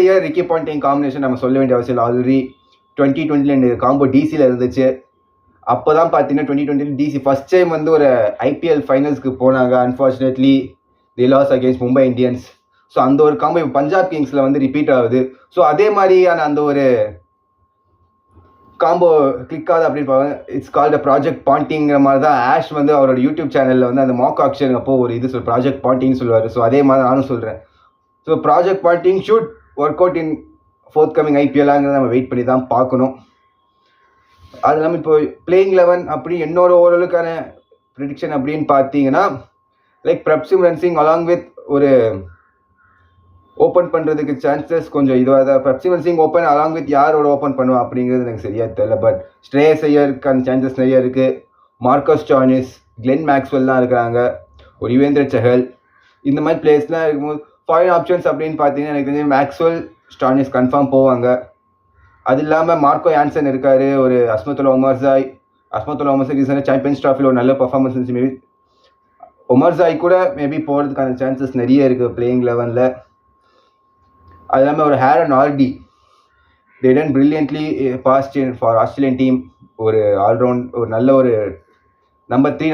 Iyer Ricky Ponting combination நம்ம சொல்ல வேண்டிய அவசியம் இல்லை. ஆல்ரெடி 2020 காம்போ டிசியில் இருந்துச்சு. அப்போ தான் பார்த்தீங்கன்னா 2020 டிசி ஃபர்ஸ்ட் டைம் வந்து ஒரு ஐபிஎல் ஃபைனல்ஸ்க்கு போனாங்க. Unfortunately they lost against Mumbai Indians. So அந்த ஒரு காம்போ இப்போ பஞ்சாப் கிங்ஸில் வந்து ரிப்பீட் ஆகுது. ஸோ அதே மாதிரியான அந்த ஒரு காம்போ கிளிக் ஆகுது அப்படின்னு பார்ப்பாங்க. இட்ஸ் கால்ட் ப்ராஜெக்ட் பாண்டிங்கிற மாதிரி தான் ஆஷ் வந்து அவரோட யூடியூப் சேனலில் வந்து அந்த மாக் ஆக்ஷன் அப்போ ஒரு இது ப்ராஜெக்ட் பாண்டிங்னு சொல்லுவார். ஸோ அதே மாதிரி நானும் சொல்கிறேன். So project Ponting should work out in forthcoming கமிங் ஐபிஎல்லாங்கிறத நம்ம வெயிட் பண்ணி தான் பார்க்கணும். அது இல்லாமல் இப்போ பிளேயிங் 11 அப்படி என்னோட ஓரளவுக்கான ப்ரிடிக்ஷன் அப்படின்னு பார்த்தீங்கன்னா like Prabhsimran Singh along with ஒரு ஓப்பன் பண்ணுறதுக்கு சான்சஸ் கொஞ்சம் இதுவாக தான். Prabhsimran Singh open along with யாரோட ஓப்பன் பண்ணுவோம் அப்படிங்கிறது எனக்கு சரியாக தெரியல. பட் ஸ்ரேயஸ் ஐயருக்கான சான்சஸ் நிறைய இருக்குது. மார்க்கஸ் ஸ்டானிஸ், கிளென் மேக்ஸ்வெல்லாம் இருக்கிறாங்க, ஒரு யுவேந்திர சஹல், இந்த மாதிரி பிளேயர்ஸ்லாம் இருக்கும்போது ஃபாரின் ஆப்ஷன்ஸ் அப்படின்னு பார்த்தீங்கன்னா எனக்கு தெரிஞ்சு மேக்ஸ்வெல், ஸ்டானிஸ் கன்ஃபார்ம் போவாங்க. அது இல்லாமல் மார்க்கோ ஆன்சன் இருக்கார், ஒரு அஸ்மத்துல்லா உமர்சாய் ரீசெண்டாக சாம்பியன்ஸ் ட்ராஃபியில் ஒரு நல்ல பர்ஃபார்மன்ஸ் இருந்துச்சு. மேபி உமர்சாய் கூட மேபி போகிறதுக்கான சான்சஸ் நிறைய இருக்குது பிளேயிங் 11ல். அது இல்லாமல் ஒரு Aaron Hardie, they done brilliantly fast for Australian team. ஒரு ஆல்ரவுண்ட் ஒரு நல்ல ஒரு நம்பர் 3